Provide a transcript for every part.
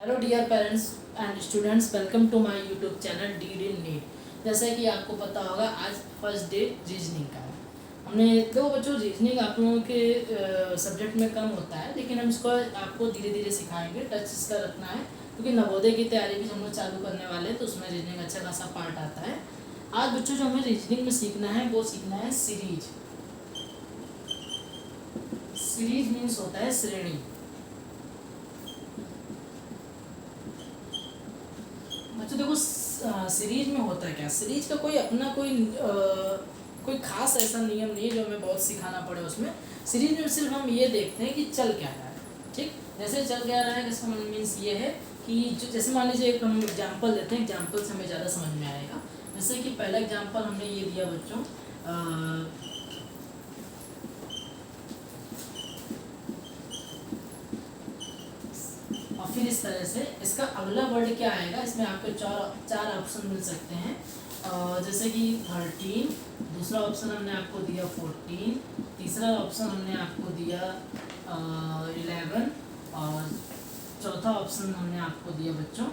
Hello dear parents and students, welcome to my YouTube channel deed in NEET. जैसा कि आपको पता होगा, आज फर्स्ट डे रीजनिंग का है। हमने तो बच्चों रीजनिंग आप लोगों के सब्जेक्ट में कम होता है, लेकिन हम इसको आपको धीरे धीरे सिखाएंगे। टच इसका रखना है क्योंकि नवोदय की तैयारी भी हम लोग चालू करने वाले हैं, तो उसमें रीजनिंग अच्छा खासा पार्ट आता है। आज बच्चों जो हमें रीजनिंग में सीखना है वो सीखना है सीरीज। सीरीज मीन्स होता है श्रेणी। बच्चों देखो, सीरीज में होता है क्या, सीरीज का कोई अपना कोई खास ऐसा नियम नहीं है जो हमें बहुत सिखाना पड़े उसमें। सीरीज में सिर्फ हम ये देखते हैं कि चल क्या रहा है। ठीक, जैसे चल क्या रहा है, इसका मीन्स ये है कि जो जैसे मान लीजिए एक हम एग्जाम्पल देते हैं, एग्जाम्पल से हमें ज़्यादा समझ में आएगा। जैसे कि पहला एग्जाम्पल हमने ये दिया बच्चों, और फिर इस तरह से इसका अगला वर्ड क्या आएगा, इसमें आपको चार ऑप्शन मिल सकते हैं। जैसे कि 13, दूसरा ऑप्शन हमने आपको दिया 14, तीसरा ऑप्शन हमने आपको दिया 11 और चौथा ऑप्शन हमने आपको दिया बच्चों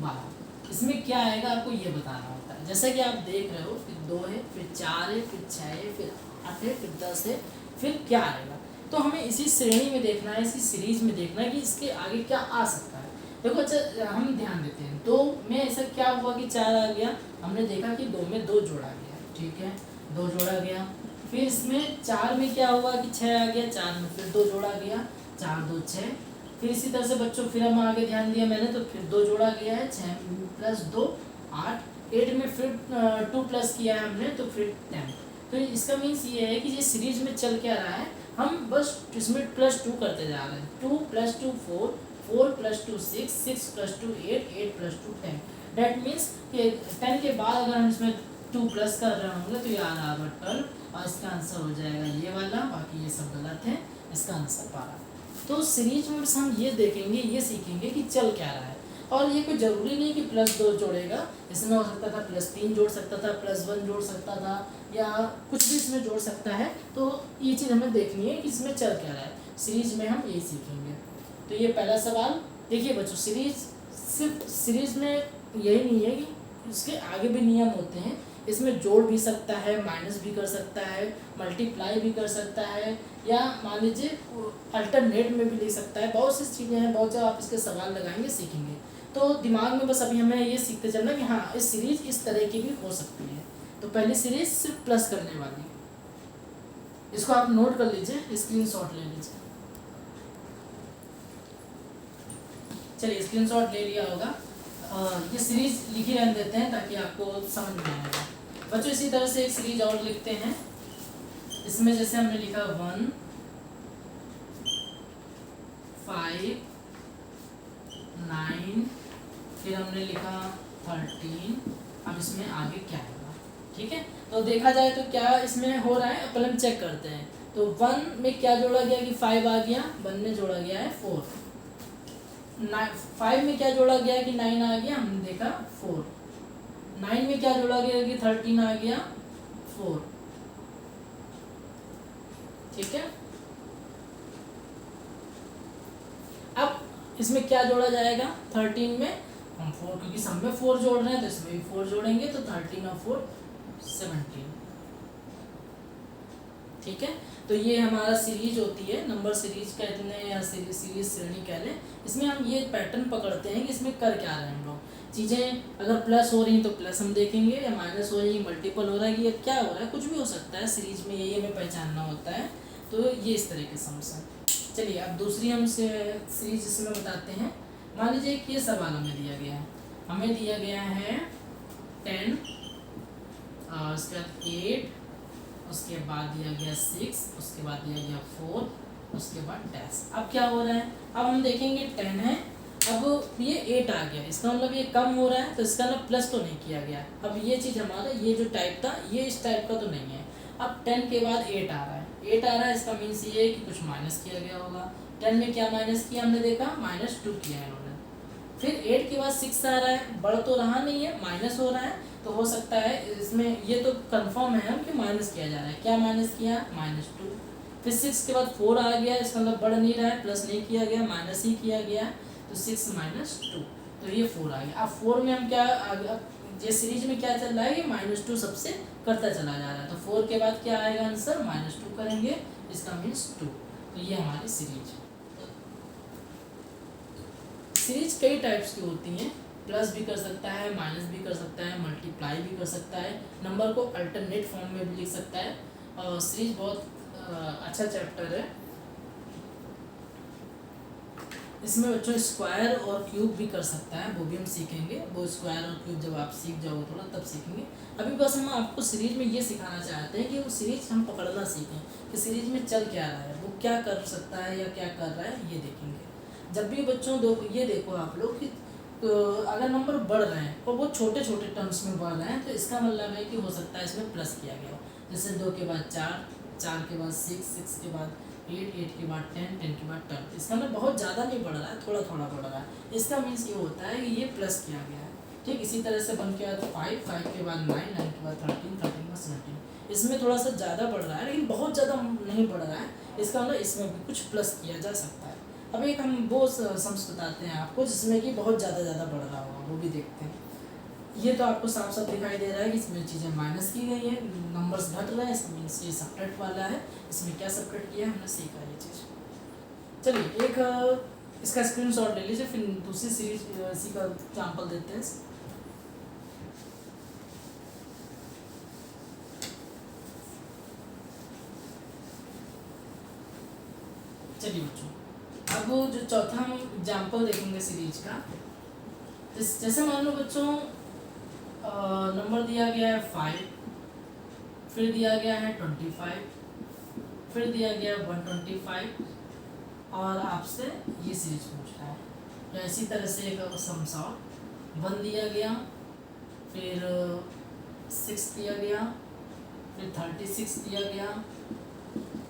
12। इसमें क्या आएगा आपको ये बताना होता है। जैसा कि आप देख रहे हो, फिर 2 है, फिर 4 है, फिर 6 है, फिर 8 है, फिर 10 है, फिर क्या आएगा। तो हमें इसी श्रेणी में देखना है, इसी सीरीज में देखना है कि इसके आगे क्या आ सकता है। देखो अच्छा, हम ध्यान देते हैं 2 में ऐसा क्या हुआ कि 4 आ गया। हमने देखा कि 2 में 2 जोड़ा गया, ठीक है, 2 जोड़ा गया। फिर इसमें 4 में क्या हुआ कि 6 आ गया, 4 में फिर 2 जोड़ा गया, 4 2 6। फिर इसी तरह से बच्चों फिर हम आगे ध्यान दिया मैंने, तो फिर 2 जोड़ा गया है, 6 + 2 8। 8 में फिर 2 प्लस किया है हमने, तो फिर 10। तो इसका मीन्स ये है कि ये सीरीज में चल क्या रहा है, हम बस इसमें +2 करते जा रहे हैं। 2 + 2 4, 4 + 2 6, 6 + 2 8, 8 + 2 10। डैट मीन्स कि 10 के बाद अगर हम इसमें 2 प्लस कर रहे होंगे तो ये आ रहा है 12, और इसका आंसर हो जाएगा ये वाला। बाकी ये सब गलत है, इसका आंसर 12। तो सीरीज में बस हम ये देखेंगे, ये सीखेंगे कि चल क्या रहा है। और ये कोई ज़रूरी नहीं कि +2 जोड़ेगा, इसमें हो सकता था +3 जोड़ सकता था, +1 जोड़ सकता था, या कुछ भी इसमें जोड़ सकता है। तो ये चीज़ हमें देखनी है कि इसमें चल क्या रहा है। सीरीज में हम यही सीखेंगे। तो ये पहला सवाल देखिए बच्चों, सिर्फ सीरीज में यही नहीं है कि उसके आगे भी नियम होते हैं। इसमें जोड़ भी सकता है, माइनस भी कर सकता है, मल्टीप्लाई भी कर सकता है, या मान लीजिए अल्टरनेट में भी ले सकता है। बहुत सी चीज़ें हैं, बहुत जगह आप इसके सवाल लगाएंगे, सीखेंगे। तो दिमाग में बस अभी हमें ये सीखते चलना कि हाँ, इस सीरीज इस तरह की भी हो सकती है। तो पहली सीरीज सिर्फ प्लस करने वाली, इसको आप नोट कर लीजिए, स्क्रीनशॉट ले लीजिए। चलिए, स्क्रीनशॉट ले लिया होगा। ये सीरीज लिखी रहने देते हैं ताकि आपको समझ में आएगा। बच्चों इसी तरह से एक सीरीज और लिखते हैं। इसमें जैसे हमने लिखा 1 5 9, फिर हमने लिखा 13। अब इसमें आगे क्या होगा, ठीक है। तो देखा जाए तो क्या इसमें हो रहा है, अपन हम चेक करते हैं। तो 1 में क्या जोड़ा गया कि 5 आ गया, 1 में जोड़ा गया है 4। 5 में क्या जोड़ा गया कि 9 आ गया, हमने देखा 4। 9 में क्या जोड़ा गया कि 13 आ गया 4, ठीक है। अब इसमें क्या जोड़ा जाएगा, 13 में हम 4, क्योंकि सब में 4 जोड़ रहे हैं तो इसमें भी 4 जोड़ेंगे, तो 13 और 4 17, ठीक है। तो ये हमारा सीरीज होती है, नंबर सीरीज कहते हैं या सीरीज श्रेणी कह लें। इसमें हम ये पैटर्न पकड़ते हैं कि इसमें कर क्या रहे हैं हम लोग। चीज़ें अगर प्लस हो रही हैं तो प्लस हम देखेंगे, या माइनस हो रही है, मल्टीपल हो रहा है, कि ये क्या हो रहा है, कुछ भी हो सकता है। सीरीज में यही हमें पहचानना होता है। तो ये इस तरह के समस्या। चलिए, अब दूसरी हम सीरीज इसमें बताते हैं। मान लीजिए कि ये सवाल हमें दिया गया है, हमें दिया गया है 10, और उसके बाद 8, उसके बाद दिया गया 6, उसके बाद दिया गया 4, उसके बाद डैश। अब क्या हो रहा है, अब हम देखेंगे 10 है, अब ये 8 आ गया, इसका मतलब ये कम हो रहा है, तो इसका मतलब प्लस तो नहीं किया गया। अब ये चीज़ हमारा ये जो टाइप था, ये इस टाइप का तो नहीं है। अब 10 के बाद 8 आ रहा है, 8 आ रहा है, इसका मीन्स ये है कि कुछ माइनस किया गया होगा। 10 में क्या माइनस किया हमने देखा, -2 किया है इन्होंने। फिर 8 के बाद 6 आ रहा है, बढ़ तो रहा नहीं है, माइनस हो रहा है। तो हो सकता है इसमें ये तो कंफर्म है हम कि माइनस किया जा रहा है। क्या माइनस किया, -2। फिर 6 के बाद 4 आ गया, इसका मतलब बढ़ नहीं रहा है, प्लस नहीं किया गया, माइनस ही किया गया। तो 6 माइनस 2, तो ये 4 आ गया। अब 4 में हम क्या ये सीरीज में क्या चल रहा है, ये -2 सबसे करता चला जा रहा है, तो 4 के बाद क्या आएगा आंसर, -2 करेंगे, इसका मीन्स 2। तो ये हमारी सीरीज। सीरीज कई टाइप्स की होती हैं, प्लस भी कर सकता है, माइनस भी कर सकता है, मल्टीप्लाई भी कर सकता है, नंबर को अल्टरनेट फॉर्म में भी लिख सकता है। और सीरीज बहुत अच्छा चैप्टर है। इसमें बच्चों स्क्वायर और क्यूब भी कर सकता है, वो भी हम सीखेंगे। वो स्क्वायर और क्यूब जब आप सीख जाओगे थोड़ा तब सीखेंगे। अभी बस हम आपको सीरीज में ये सिखाना चाहते हैं कि वो सीरीज हम पकड़ना सीखें कि सीरीज में चल क्या रहा है, वो क्या कर सकता है या क्या कर रहा है, ये देखेंगे। जब भी बच्चों ये देखो आप लोग कि अगर नंबर बढ़ रहे हैं और वो छोटे छोटे टर्म्स में बढ़ रहे हैं, तो इसका मतलब है कि हो सकता है इसमें प्लस किया गया हो। जैसे 2 के बाद 4, 4 के बाद 6, 6 के बाद 8, 8 के बाद 10, 10 के बाद 12। इसका मतलब बहुत ज़्यादा नहीं बढ़ रहा है, थोड़ा थोड़ा बढ़ रहा है। इसका मीन्स ये होता है कि ये प्लस किया गया है। ठीक, इसी तरह से बन के बाद 5, 5 के बाद 9, 9 के बाद 13, 13 के बाद 17। इसमें थोड़ा सा ज़्यादा बढ़ रहा है, लेकिन बहुत ज़्यादा नहीं बढ़ रहा है। इसका मतलब इसमें भी कुछ प्लस किया जा सकता है। अब एक हम वो सम्स बताते हैं आपको जिसमें कि बहुत ज़्यादा बढ़ रहा होगा, वो भी देखते हैं। ये तो आपको साफ साफ दिखाई दे रहा है कि इसमें चीज़ें माइनस की गई हैं, नंबर्स घट रहे हैं, इसका मीन्स ये सब्ट्रैक्ट वाला है। इसमें क्या सब्ट्रैक्ट किया है हमने सीखा ये चीज़। चलिए एक इसका स्क्रीनशॉट ले लीजिए, फिर दूसरी सीरीज इसी का एग्जाम्पल देते हैं। चलिए बच्चों, अब जो चौथा हम एग्जाम्पल देखेंगे सीरीज का, जैसे मान लो बच्चों नंबर दिया गया है 5, फिर दिया गया है 25, फिर दिया गया है 125, और आपसे ये सीरीज पूछ रहा है। तो इसी तरह से एक समसाव 1 दिया गया, फिर 6 दिया गया, फिर 36 दिया गया,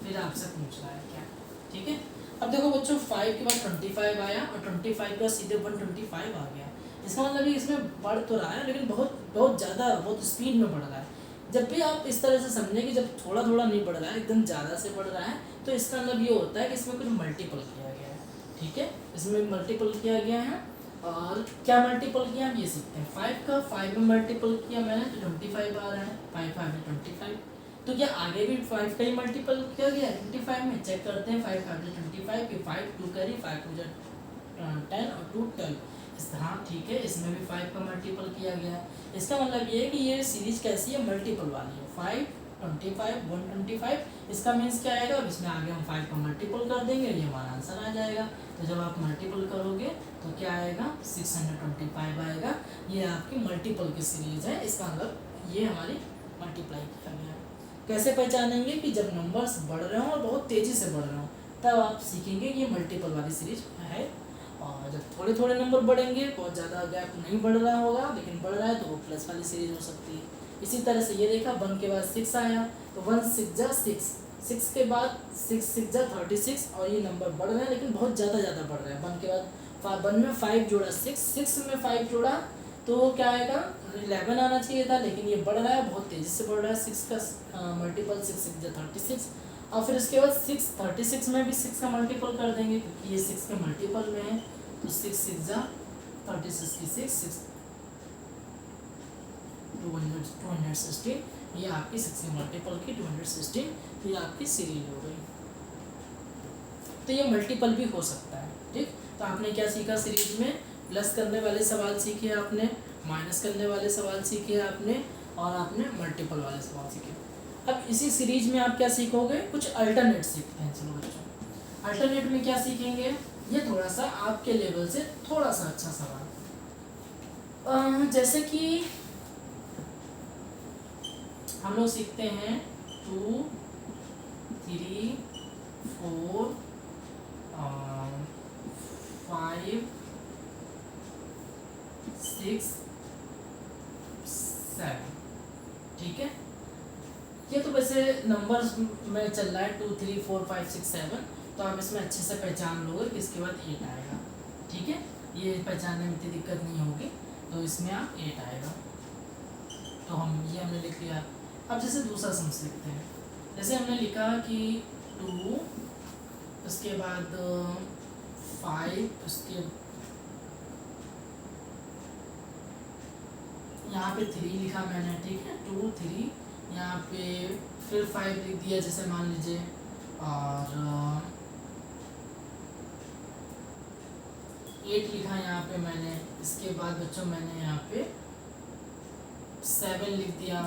फिर आपसे पूछ रहा है क्या। ठीक है, अब देखो बच्चों 5 के बाद 25 आया और 25 के बाद सीधे 125 आ गया। इसका मतलब इसमें बढ़ तो रहा है, लेकिन बहुत ज़्यादा, बहुत स्पीड में बढ़ रहा है। जब भी आप इस तरह से समझें कि जब थोड़ा थोड़ा नहीं बढ़ रहा है, एकदम ज़्यादा से बढ़ रहा है, तो इसका मतलब ये होता है कि इसमें कुछ मल्टीपल किया गया है। ठीक है, इसमें मल्टीपल किया गया है। और क्या मल्टीपल किया हम ये सीखते हैं। 5 का 5 में मल्टीपल किया मैंने तो 25 आ रहा है, 5 5 में 25। तो क्या आगे भी 5 का ही मल्टीपल किया गया 25 में, चेक करते हैं। 5 5 25 की 5 2 करी, 5 2 10 और 2 12। हाँ ठीक है, इसमें भी 5 का मल्टीपल किया गया है। इसका मतलब ये है कि ये सीरीज कैसी है, मल्टीपल वाली है। 5 25 125, इसका मीन्स क्या आएगा, अब इसमें आगे हम 5 का मल्टीपल कर देंगे, ये हमारा आंसर आ जाएगा। तो जब आप मल्टीपल करोगे तो क्या आएगा, 625 आएगा। ये आपकी मल्टीपल की सीरीज है, इसका मतलब ये हमारी मल्टीप्लाई किया गया है। कैसे पहचानेंगे कि जब नंबर्स बढ़ रहे हों और बहुत तेज़ी से बढ़ रहे हों, तब आप सीखेंगे कि ये मल्टीपल वाली सीरीज है। और जब थोड़े थोड़े नंबर बढ़ेंगे, बहुत ज़्यादा गैप नहीं बढ़ रहा होगा लेकिन बढ़ रहा है, तो वो प्लस वाली सीरीज हो सकती है। इसी तरह से ये देखा, 1 के बाद 6 आया तो 1 6 जा 6, 6 के बाद 6 6 जा 36, और ये नंबर बढ़ रहे हैं लेकिन बहुत ज़्यादा बढ़ रहे हैं। 1 के बाद 1 में 5 जोड़ा 6, 6 में 5 जोड़ा तो क्या आएगा, 11 आना चाहिए था, लेकिन ये बढ़ रहा है, बहुत तेज़ी से बढ़ रहा है। 6 का मल्टीपल 6 6 जा 36, और फिर इसके बाद 6 36 में भी 6 का मल्टीपल कर देंगे क्योंकि ये 6 के मल्टीपल में है। तो 6 6 जा 36 की 6 216, ये आपकी 6 के मल्टीपल की 216, तो ये आपकी सीरीज हो गई। तो ये मल्टीपल भी हो सकता है। ठीक, तो आपने क्या सीखा सीरीज में, प्लस करने वाले सवाल सीखे आपने, माइनस करने वाले सवाल सीखे आपने, और आपने मल्टीपल वाले सवाल सीखे। अब इसी सीरीज में आप क्या सीखोगे, कुछ अल्टरनेट सीखते हैं। चलो बच्चों, अल्टरनेट में क्या सीखेंगे, ये थोड़ा सा आपके लेवल से थोड़ा सा अच्छा सवाल, जैसे कि हम लोग सीखते हैं 2 3 4 5 6 7। ठीक है, ये तो वैसे नंबर्स में चल रहा है 2 3 4 5 6 7, तो आप इसमें अच्छे से पहचान लोगे कि इसके बाद 8 आएगा। ठीक है, ये पहचानने में इतनी दिक्कत नहीं होगी, तो इसमें आप 8 आएगा। तो ये हमने लिख लिया। अब जैसे दूसरा समझ लिखते हैं, जैसे हमने लिखा कि 2, उसके बाद 5, उसके यहाँ पे 3 लिखा मैंने, ठीक है, 2 3, यहाँ पे फिर 5 लिख दिया जैसे मान लीजिए, और 8 लिखा यहाँ पे मैंने। इसके बाद बच्चों मैंने यहाँ पे 7 लिख दिया।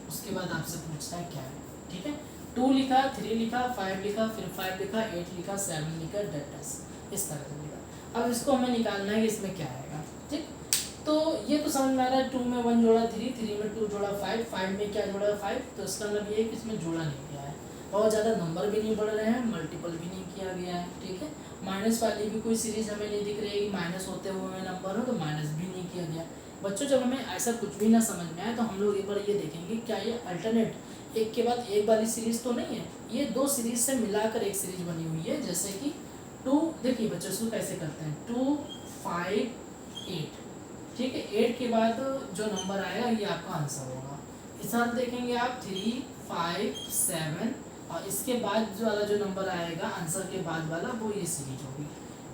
उसके बाद आपसे पूछता है क्या है, ठीक है, 2 लिखा, 3 लिखा, 5 लिखा, फिर 5 लिखा, 8 लिखा, 7 लिखा, डेटस इस तरह से लिखा। अब इसको हमें निकालना है कि इसमें क्या आएगा, ठीक। तो ये तो समझ में आ रहा है, 2 में 1 जोड़ा 3, 3 में 2 जोड़ा 5, 5 में क्या जोड़ा 5, तो इसका मतलब ये है कि इसमें जोड़ा नहीं किया है। बहुत ज़्यादा नंबर भी नहीं बढ़ रहे हैं, मल्टीपल भी नहीं किया गया है, ठीक है। माइनस वाली भी कोई सीरीज हमें नहीं दिख रही है कि माइनस होते हुए नंबर हो, तो माइनस भी नहीं किया गया। बच्चों जब हमें ऐसा कुछ भी ना समझ में आए तो हम लोग एक बार ये देखेंगे क्या ये अल्टरनेट एक के बाद एक वाली सीरीज तो नहीं है, ये 2 सीरीज से मिलाकर एक सीरीज बनी हुई है। जैसे कि 2, देखिए बच्चों इसको कैसे करते हैं, 2 5 8, ठीक है, 8 के बाद जो नंबर आएगा ये आपका आंसर होगा। इस साथ देखेंगे आप 3 5 7, और इसके बाद जो वाला जो नंबर आएगा आंसर के बाद वाला वो ये सीरीज होगी।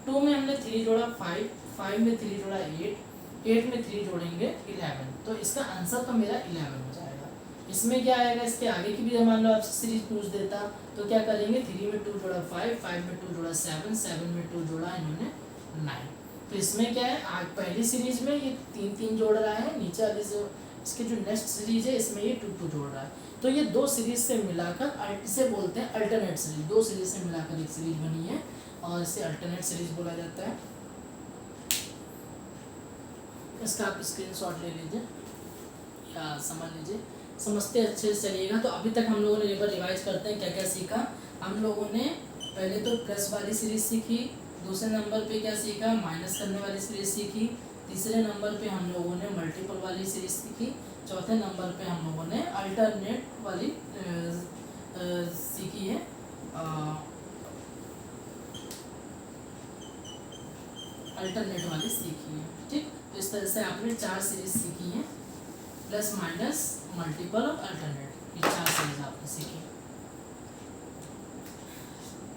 2 में हमने 3 जोड़ा 5, 5 में 3 जोड़ा 8, 8 में 3 जोड़ेंगे 11, तो इसका आंसर तो मेरा 11 हो जाएगा। इसमें क्या आएगा, इसके आगे की भी मान लो आपसे सीरीज पूछ देता तो क्या करेंगे, 3 में 2 जोड़ा 5, 5 में 2 जोड़ा 7, 7 में 2 जोड़ा इन्होंने 9। तो इसमें क्या है, आज पहली सीरीज में ये 3 3 जोड़ रहा है, नीचे वाली जो इसके जो नेक्स्ट सीरीज है इसमें ये 2 2 जोड़ रहा है। तो ये 2 सीरीज से मिलाकर इसे बोलते हैं अल्टरनेट सीरीज। 2 सीरीज से मिलाकर एक सीरीज बनी है और इसे अल्टरनेट सीरीज बोला जाता है। इसका आप स्क्रीनशॉट ले लीजिए या समझ लीजिए, समझते अच्छे से चलिएगा। तो अभी तक हम लोगों ने एक बार रिवाइज करते हैं क्या क्या सीखा। हम लोगों ने पहले तो प्लस वाली सीरीज सीखी, दूसरे नंबर पे क्या सीखा, माइनस करने वाली सीरीज सीखी, तीसरे नंबर पे हम लोगों ने मल्टीपल वाली सीरीज सीखी, चौथे नंबर पे हम लोगों ने अल्टरनेट वाली सीखी है। अल्टरनेट वाली सीखी है, ठीक। तो इस तरह से आपने 4 सीरीज सीखी हैं, प्लस माइनस मल्टीपल और अल्टरनेट, ये 4 सीरीज आपने सीखी।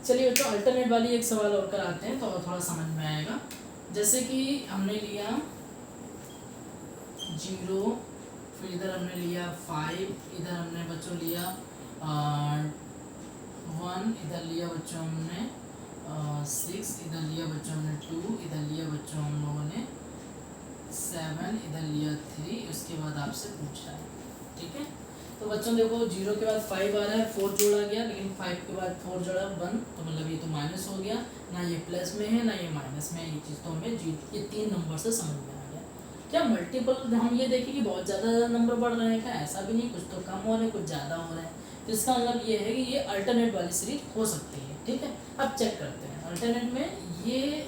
चलिए तो अल्टरनेट वाली एक सवाल और कराते हैं तो थोड़ा समझ में आएगा। जैसे कि हमने लिया 0, फिर इधर हमने लिया 5, इधर हमने बच्चों लिया 1, इधर लिया बच्चों हमने 6, इधर लिया बच्चों हमने 2, इधर लिया बच्चों हम लोगों ने 7, इधर लिया 3, उसके बाद आपसे पूछ रहा है, ठीक है। तो बच्चों देखो 0 के बाद 5 आ रहा है, 4 जोड़ा गया, लेकिन 5 के बाद 4 जोड़ा 1, तो मतलब ये तो माइनस हो गया, ना ये प्लस में है ना ये माइनस में है। ये चीज़ तो हमें ये 3 नंबर से समझ में आ गया। क्या मल्टीपल हम ये देखें कि बहुत ज़्यादा नंबर बढ़ रहे हैं क्या, ऐसा भी नहीं, कुछ तो कम हो रहे हैं कुछ ज़्यादा हो रहे हैं। तो इसका मतलब ये है कि ये अल्टरनेट वाली सीरीज हो सकती है, ठीक है। अब चेक करते हैं अल्टरनेट में ये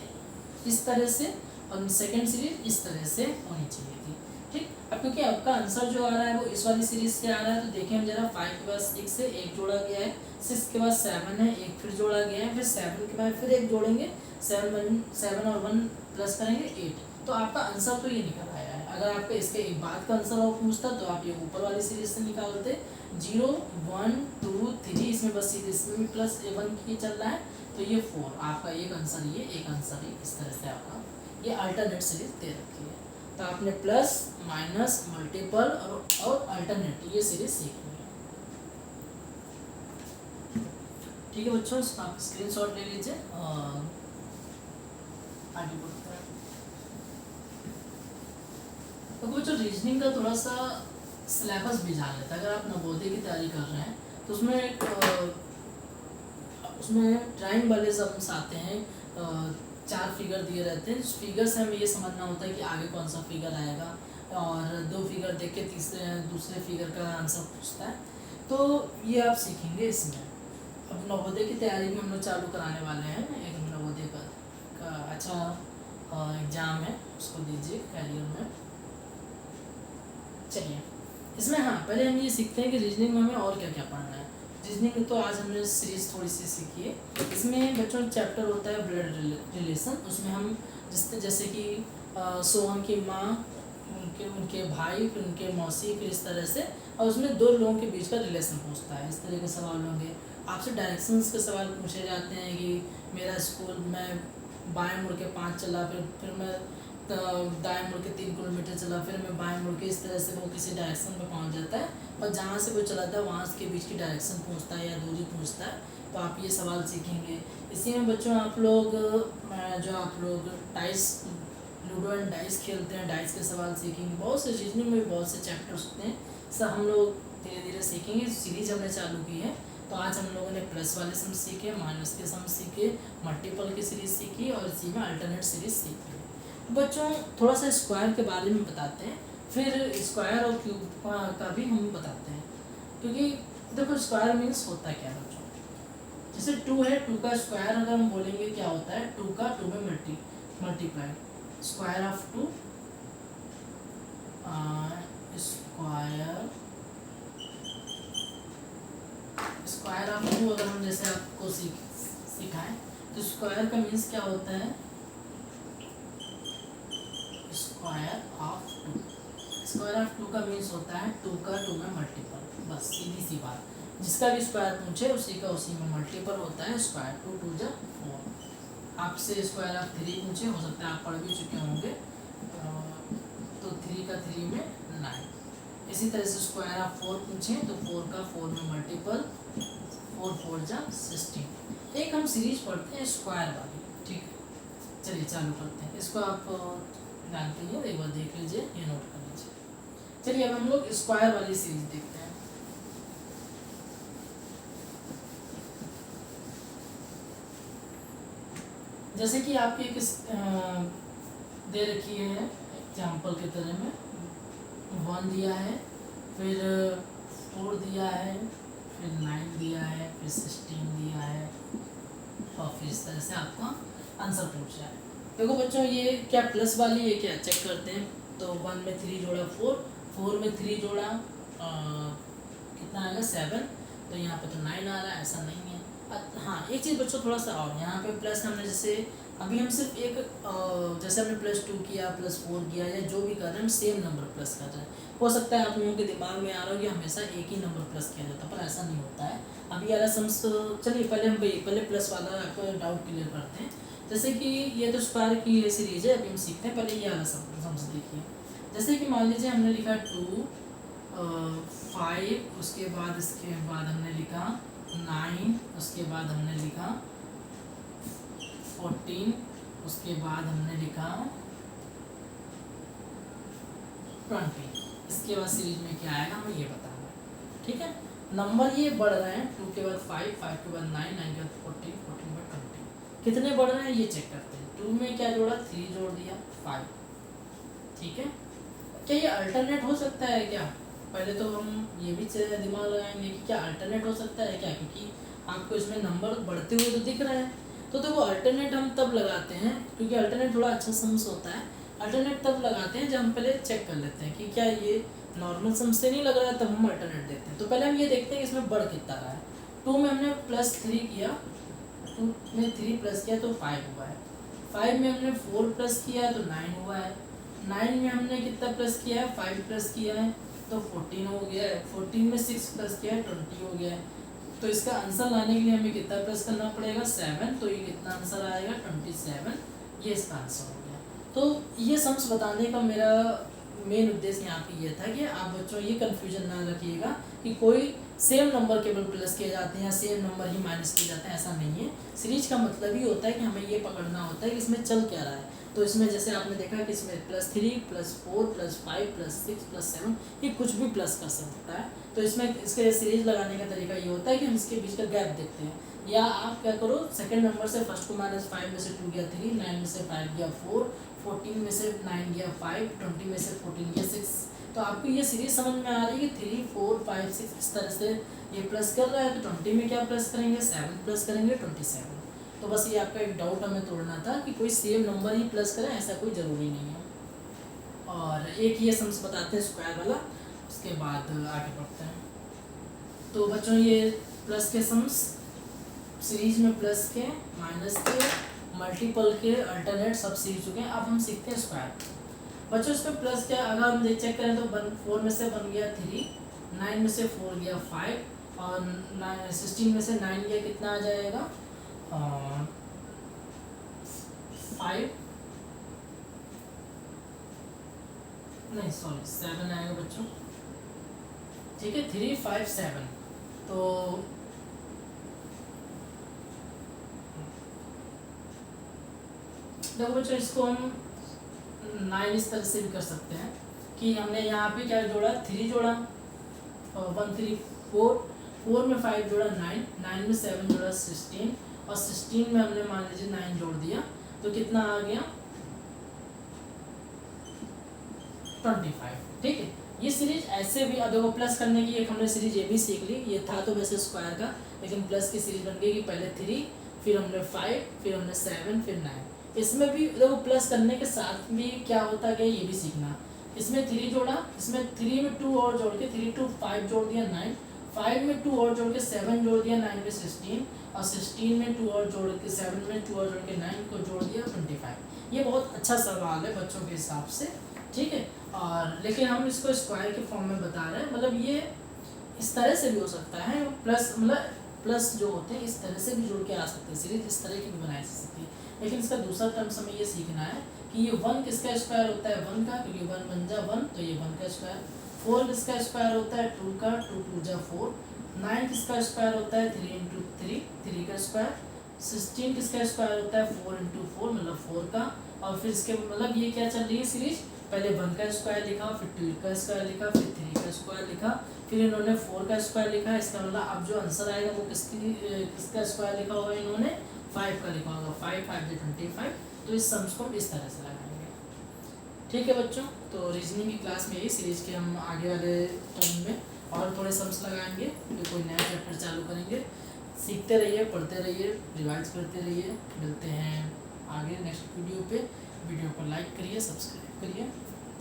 इस तरह से और सेकेंड सीरीज इस तरह से होनी चाहिए थी, ठीक। अब क्योंकि आपका आंसर जो आ रहा है वो इस वाली सीरीज से आ रहा है, तो देखिए हम जरा 5 के बाद 6 से 1 जोड़ा गया है, 6 के बाद 7 है, 1 फिर जोड़ा गया है, फिर 7 के बाद फिर 1 जोड़ेंगे, 7 और 1 प्लस करेंगे 8, तो आपका आंसर तो ये निकल आया है। अगर आपके इसके एक बाद का आंसर और पूछता तो आप ये ऊपर वाली सीरीज से निकालते, 0 1 2 3, इसमें बस इसमें भी प्लस 1 की चल रहा है, तो ये 4 आपका एक आंसर, ये एक आंसर है। इस तरह से आपका ये अल्टरनेट सीरीज दे रखी है। तो आपने प्लस माइनस मल्टीपल और अल्टरनेट ये सीरीज सीखनी है, ठीक है बच्चों। आप स्क्रीनशॉट ले लीजिए और आगे बढ़ते हैं। तो बच्चों रीजनिंग का थोड़ा सा सिलेबस भी जान लेता है। अगर आप नवोदय की तैयारी कर रहे हैं तो उसमें ट्रायंगुलरिज्म आते हैं, 4 फिगर दिए रहते हैं। फिगर से हमें ये समझना होता है कि आगे कौन सा फिगर आएगा, और 2 फिगर देख के दूसरे फिगर का आंसर पूछता है, तो ये आप सीखेंगे इसमें। अब नवोदय की तैयारी भी हम लोग चालू कराने वाले हैं, एक नवोदय का अच्छा एग्ज़ाम है, उसको दीजिए कैरियर में। चलिए इसमें हाँ पहले हम ये सीखते हैं कि रीजनिंग में हमें और क्या क्या पढ़ना है। रीजनिंग तो आज हमने सीरीज़ थोड़ी सी सीखी है। इसमें बच्चों चैप्टर होता है ब्लड रिलेशन, उसमें हम जैसे कि सोहम की माँ, उनके भाई, फिर उनके मौसी, फिर इस तरह से, और उसमें 2 लोगों के बीच का रिलेशन पूछता है। इस तरह के सवाल होंगे। आपसे डायरेक्शंस के सवाल पूछे जाते हैं कि मेरा स्कूल, मैं बाएं मुड़ के 5 चला, फिर मैं दाएं मुड़ के 3 किलोमीटर चला, फिर हमें बाएं मुड़ के इस तरह से वो किसी डायरेक्शन में पहुंच जाता है, और जहाँ से वो चलाता है वहाँ के बीच की डायरेक्शन पूछता है या दूरी पूछता है। तो आप ये सवाल सीखेंगे। इसी में बच्चों आप लोग जो आप लोग डाइस, लूडो एंड डाइस खेलते हैं, डाइस के सवाल सीखेंगे। बहुत से रीजनिंग में भी बहुत से चैप्टर्स होते हैं, सब हम लोग धीरे धीरे सीखेंगे। सीरीज हमने चालू की है, तो आज हम लोगों ने प्लस वाले सम सीखे, माइनस के सम सीखे, मल्टीपल की सीरीज सीखी, और इसी में अल्टरनेट सीरीज सीखी। बच्चों थोड़ा सा स्क्वायर के बारे में बताते हैं, फिर स्क्वायर और क्यूब का भी हम बताते हैं। क्योंकि देखो स्क्वायर मीन्स होता क्या है बच्चों, जैसे 2 है, 2 का स्क्वायर अगर हम बोलेंगे क्या होता है, 2 का 2 में multiply, square of 2, square of 2 अगर हम जैसे आपको सिखाएं तो स्क्वायर का मीन्स क्या होता है, स्क्वायर ऑफ 2, स्क्वायर ऑफ 2 का मीन्स होता है 2 का 2 में मल्टीपल। बस सीधी सी बात, जिसका भी स्क्वायर पूछे उसी का उसी में मल्टीपल होता है स्क्वायर। 2 2 जा 4। आपसे स्क्वायर ऑफ 3 पूछे, हो सकता है आप पढ़ भी चुके होंगे, तो 3 का 3 में 9। इसी तरह से स्क्वायर ऑफ 4 पूछे तो 4 का 4 में मल्टीपल, 4 4 जा 16। एक हम सीरीज पढ़ते हैं स्क्वायर वाली, ठीक है। चलिए चालू करते हैं, इसको आप जानते हैं, एक बार देख लीजिए, ये नोट कर लीजिए। चलिए अब हम लोग स्क्वायर वाली सीरीज देखते हैं। जैसे कि आपकी एक दे रखी है एग्जाम्पल के तरह में, 1 दिया है, फिर 4 दिया है, फिर 9 दिया है, फिर 16 दिया है, और फिर इस तरह से आपका आंसर पूछा है। देखो बच्चों ये क्या प्लस वाली है क्या, चेक करते हैं। तो 1 में 3 जोड़ा 4, 4 में 3 जोड़ा कितना आएगा 7, तो यहाँ पे तो 9 आ रहा है, ऐसा नहीं है। हाँ एक चीज़ बच्चों थोड़ा सा और, यहाँ पे प्लस हमने जैसे अभी हम सिर्फ एक जैसे हमने +2 किया, +4 किया, या जो भी कर रहे हैं हम सेम नंबर प्लस कर रहे हैं। हो सकता है आप लोगों के दिमाग में आ रहा हो कि हमेशा एक ही नंबर प्लस किया जाता है, पर ऐसा नहीं होता है। अभी वाला सम्स, चलिए पहले प्लस वाला आपको डाउट क्लियर करते हैं। जैसे कि ये तो स्क्वायर की सीरीज है, अभी हम सीखते हैं, पहले ये वाला सम्स देखिए। जैसे कि मान लीजिए हमने लिखा 2 5, उसके बाद इसके बाद हमने लिखा 9, उसके बाद हमने लिखा 14, उसके बाद हमने लिखा 20। इसके बाद सीरीज में क्या आएगा हमें ये बताना है, ठीक है। नंबर ये बढ़ रहे हैं, 2 के बाद 5, 5 के बाद 9, 9 के बाद 14, 14 के बाद 20। कितने बढ़ रहे हैं ये चेक करते हैं। 2 में क्या जोड़ा, 3 जोड़ दिया 5, ठीक है। क्या ये अल्टरनेट हो सकता है क्या, पहले तो हम ये भी दिमाग लगाएंगे कि क्या अल्टरनेट हो सकता है क्या, क्योंकि आपको इसमें नंबर बढ़ते हुए तो दिख रहे हैं। तो देखो अल्टरनेट हम तब लगाते हैं, क्योंकि अल्टरनेट थोड़ा अच्छा सम्स होता है। अल्टरनेट तब लगाते हैं जब हम पहले चेक कर लेते हैं कि क्या ये नॉर्मल सम से नहीं लग रहा है, तब हम अल्टरनेट देते हैं। तो पहले हम ये देखते हैं कि इसमें बढ़ कितना रहा है। 2 में हमने +3 किया, 2 में 3 प्लस किया तो 5 हुआ है, 5 में हमने 4 प्लस किया तो 9 हुआ है, 9 में हमने कितना प्लस किया है, 5 प्लस किया है तो 14 हो गया है, 14 में 6 प्लस किया है 20 हो गया है। तो इसका आंसर लाने के लिए हमें कितना प्लस करना पड़ेगा, 7, तो ये कितना आंसर आएगा 27, ये इसका आंसर हो गया। तो ये सम्स बताने का मेरा मेन उद्देश्य यहाँ पे ये था कि आप बच्चों ये कन्फ्यूजन ना रखिएगा कि कोई सेम नंबर केवल प्लस किए जाते हैं या सेम नंबर ही माइनस किए जाते हैं, ऐसा नहीं है। सीरीज का मतलब ही होता है कि हमें ये पकड़ना होता है कि इसमें चल क्या रहा है। तो इसमें जैसे आपने देखा कि इसमें +3 +4 +5 +6 +7 ये कुछ भी प्लस कर सकता है। तो इसमें इसके सीरीज लगाने का तरीका ये होता है कि हम इसके बीच का गैप देखते हैं, या आप क्या करो सेकंड नंबर से फर्स्ट को -5 में से 2 गया 3, 9 में से 5 गया 4, 14 में से 9 गया 5, 20 में से 14 गया 6। तो आपको ये सीरीज समझ में आ रही है कि 3 4 5 6 इस तरह से ये प्लस कर रहा है, तो 20 में क्या प्लस करेंगे, 7 प्लस करेंगे 27। तो बस ये आपका एक डाउट हमें तोड़ना था कि कोई सेम नंबर ही प्लस करें, ऐसा कोई ज़रूरी नहीं है। और एक ये सम्स बताते हैं स्क्वायर वाला, उसके बाद आगे बढ़ते हैं। तो बच्चों ये प्लस के सम्स सीरीज में प्लस के, माइनस के, मल्टीपल के, अल्टरनेट सब सीख चुके हैं। अब हम सीखते हैं स्क्वायर। बच्चों इसमें प्लस क्या, अगर हम चेक करें तो 4 में से 1 गया 3, 9 में से 4 गया 5, और 16 में से 9 गया कितना आ जाएगा 5, नहीं सॉरी 7 आएगा बच्चों, ठीक है 3 5 7। तो देखो बच्चों इसको हम 9 इस तरह से भी कर सकते हैं कि हमने यहाँ पे क्या जोड़ा 3 जोड़ा और 1 3 4, 4 में 5 जोड़ा 9, 9 में 7 जोड़ा 16 और 16 में हमने मान लीजिए 9 जोड़ दिया तो कितना आ गया 25, ठीक है। ये सीरीज ऐसे भी अब देखो प्लस करने की एक हमने सीरीज ये भी सीख ली, ये था तो वैसे स्क्वायर का, लेकिन प्लस की सीरीज बन गई कि पहले 3 फिर हमने 5 फिर हमने 7 फिर 9। इसमें भी देखो प्लस करने के साथ भी क्या होता है ये भी सीखना। इसमें 3 जोड़ा, इसमें 3 में 2 और जोड़ के 3 2 5 जोड़ दिया 9, 5 में 2 और जोड़ के 7 जोड़ दिया 9 में 16 और 16 में 2 और जोड़ के 7 में 2 और जोड़ के 9 को जोड़ दिया 25। ये बहुत अच्छा सवाल है बच्चों के हिसाब से, ठीक है। और लेकिन हम इसको स्क्वायर के फॉर्म में बता रहे हैं, मतलब ये इस तरह से भी हो सकता है, प्लस मतलब प्लस जो होते हैं इस तरह से भी जुड़ के आ सकते हैं, सीरीज इस तरह की भी बनाई जा सकती है। लेकिन इसका दूसरा टर्म्स हमें ये सीखना है कि ये 1 किसका स्क्वायर होता है 1 का, क्योंकि 1 1 जा 1 तो ये 1 का स्क्वायर। 4 किसका स्क्वायर होता है 2 का, 2 2 जा 4। 9 किसका स्क्वायर होता है 3 इंटू 3, 3 का स्क्वायर। 16 किसका स्क्वायर होता है 4 इंटू 4 मतलब 4 का। और फिर इसके मतलब ये क्या चल रही है सीरीज, पहले 1 का स्क्वायर लिखा, फिर 2 का स्क्वायर लिखा, फिर 3 का स्क्वायर लिखा, फिर इन्होंने 4 का स्क्वायर लिखा। इसका मतलब अब जो आंसर आएगा वो किसका स्क्वायर लिखा होगा, इन्होंने 5 का लिखा होगा, 5 5 25। तो इस सम्स को इस तरह से लगाएंगे, ठीक है बच्चों। तो रीजनिंग की क्लास में यही सीरीज के हम आगे वाले टर्म में और थोड़े सम्स लगाएंगे, फिर कोई नया चैप्टर चालू करेंगे। सीखते रहिए, पढ़ते रहिए, रिवाइज करते रहिए। मिलते हैं आगे नेक्स्ट वीडियो पे। वीडियो को लाइक करिए, सब्सक्राइब करिए।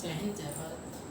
जय हिंद, जय भारत।